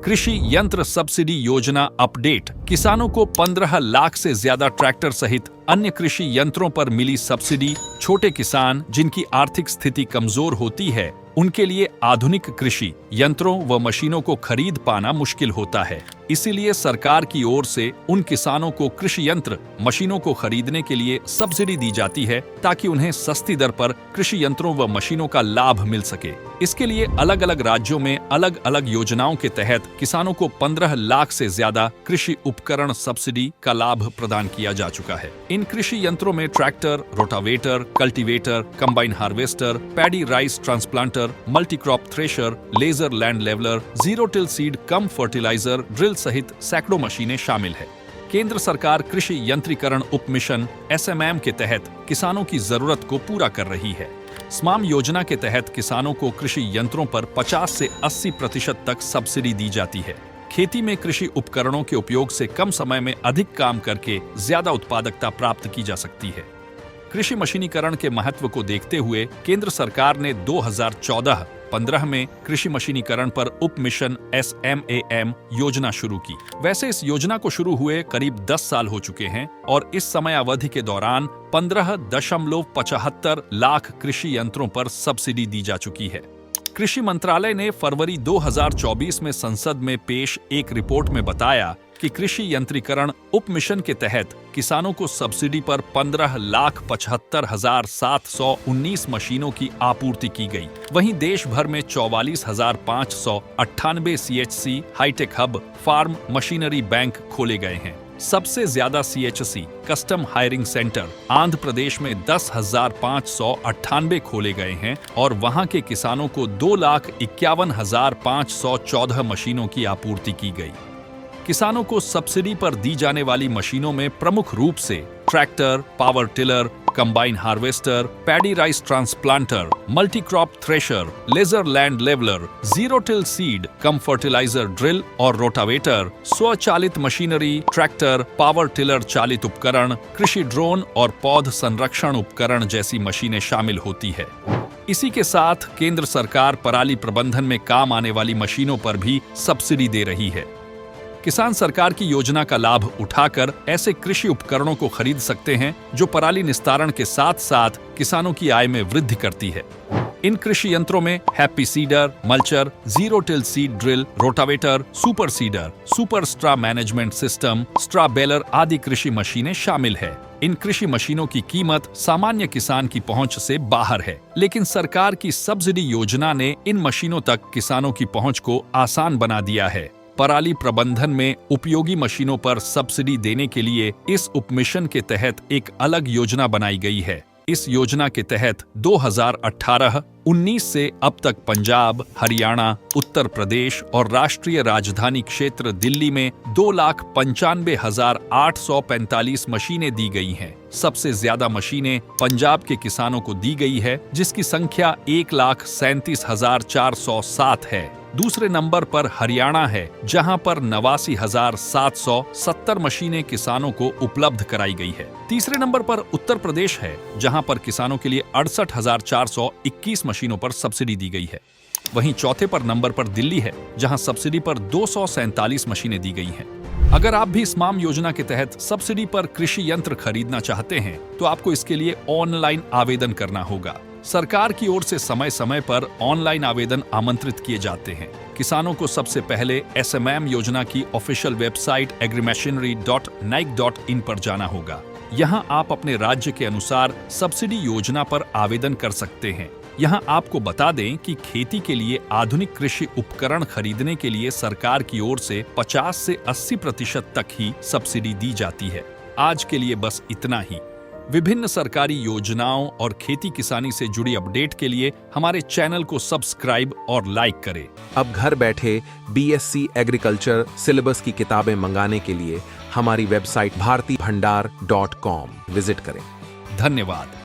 कृषि यंत्र सब्सिडी योजना अपडेट। किसानों को 15 लाख से ज्यादा ट्रैक्टर सहित अन्य कृषि यंत्रों पर मिली सब्सिडी। छोटे किसान जिनकी आर्थिक स्थिति कमजोर होती है, उनके लिए आधुनिक कृषि यंत्रों व मशीनों को खरीद पाना मुश्किल होता है। इसीलिए सरकार की ओर से उन किसानों को कृषि यंत्र मशीनों को खरीदने के लिए सब्सिडी दी जाती है, ताकि उन्हें सस्ती दर पर कृषि यंत्रों व मशीनों का लाभ मिल सके। इसके लिए अलग अलग राज्यों में अलग अलग योजनाओं के तहत किसानों को 15 लाख से ज्यादा कृषि उपकरण सब्सिडी का लाभ प्रदान किया जा चुका है। इन कृषि यंत्रों में tractor, rotavator, cultivator, combine harvester, paddy rice transplanter, multicrop thresher, laser land leveller, zero till seed cum fertiliser, drill सहित सैकड़ों मशीनें शामिल है। केंद्र सरकार कृषि यंत्रीकरण उपमिशन SMM के तहत किसानों की जरूरत को पूरा कर रही है। स्माम योजना के तहत किसानों को कृषि यंत्रों पर 50 से 80% तक सब्सिडी दी जाती है। खेती में कृषि उपकरणों के उपयोग से कम समय में अधिक काम करके ज्यादा उत्पादकता प्राप्त की जा सकती है। कृषि मशीनीकरण के महत्व को देखते हुए केंद्र सरकार ने 2014-15 में कृषि मशीनीकरण पर उप मिशन SMAM योजना शुरू की। वैसे इस योजना को शुरू हुए करीब 10 साल हो चुके हैं और इस समय अवधि के दौरान 15.75 लाख कृषि यंत्रों पर सब्सिडी दी जा चुकी है। कृषि मंत्रालय ने फरवरी 2024 में संसद में पेश एक रिपोर्ट में बताया कि कृषि यंत्रीकरण उप मिशन के तहत किसानों को सब्सिडी पर 15,75,719 मशीनों की आपूर्ति की गई। वहीं देश भर में 44,598 CHC hi-tech hub farm machinery bank खोले गए हैं। सबसे ज्यादा CHC custom hiring centre Andhra Pradesh में 10,598 खोले गए हैं और वहां के किसानों को 2,51,514 मशीनों की आपूर्ति की गई। किसानों को सब्सिडी पर दी जाने वाली मशीनों में प्रमुख रूप से tractor, power tiller, combine harvester, paddy rice transplanter, multicrop thresher, laser land leveller, zero till seed cum fertiliser drill और रोटावेटर, स्वचालित मशीनरी, ट्रैक्टर, पावर टिलर चालित उपकरण, कृषि ड्रोन और पौध संरक्षण उपकरण जैसी मशीनें शामिल होती है। इसी के साथ केंद्र सरकार पराली प्रबंधन में काम आने वाली मशीनों पर भी सब्सिडी दे रही है। किसान सरकार की योजना का लाभ उठाकर ऐसे कृषि उपकरणों को खरीद सकते हैं जो पराली निस्तारण के साथ साथ किसानों की आय में वृद्धि करती है। इन कृषि यंत्रों में happy seeder, mulcher, zero till seed drill, rotavator, super seeder, super straw management system, straw baler आदि कृषि मशीनें शामिल है। इन कृषि मशीनों की कीमत सामान्य किसान की पहुंच से बाहर है, लेकिन सरकार की सब्सिडी योजना ने इन मशीनों तक किसानों की पहुंच को आसान बना दिया है। पराली प्रबंधन में उपयोगी मशीनों पर सब्सिडी देने के लिए इस उपमिशन के तहत एक अलग योजना बनाई गई है। इस योजना के तहत 2018-19 से अब तक पंजाब, हरियाणा, उत्तर प्रदेश और राष्ट्रीय राजधानी क्षेत्र दिल्ली में 2,95,845 मशीनें दी गई हैं। सबसे ज्यादा मशीनें पंजाब के किसानों को दी गई है, जिसकी संख्या 1,37,407 है। दूसरे नंबर पर हरियाणा है, जहां पर 89,770 मशीनें किसानों को उपलब्ध कराई गई है। तीसरे नंबर पर उत्तर प्रदेश है, जहां पर किसानों के लिए 68,421 मशीनों पर सब्सिडी दी गई है। वहीं चौथे पर नंबर पर दिल्ली है, जहां सब्सिडी पर 247 मशीनें दी गई हैं। अगर आप भी स्माम योजना के तहत सब्सिडी पर कृषि यंत्र खरीदना चाहते हैं, तो आपको इसके लिए ऑनलाइन आवेदन करना होगा। सरकार की ओर से समय समय पर ऑनलाइन आवेदन आमंत्रित किए जाते हैं। किसानों को सबसे पहले SMM योजना की ऑफिशियल वेबसाइट agrimachinery.nic.in पर जाना होगा। यहां आप अपने राज्य के अनुसार सब्सिडी योजना पर आवेदन कर सकते हैं। यहां आपको बता दें कि खेती के लिए आधुनिक कृषि उपकरण खरीदने के लिए सरकार की ओर से 50 से 80% तक ही सब्सिडी दी जाती है। आज के लिए बस इतना ही। विभिन्न सरकारी योजनाओं और खेती किसानी से जुड़ी अपडेट के लिए हमारे चैनल को सब्सक्राइब और लाइक करें। अब घर बैठे BSc एग्रीकल्चर सिलेबस की किताबें मंगाने के लिए हमारी वेबसाइट bhartibhandar.com विजिट करें। धन्यवाद।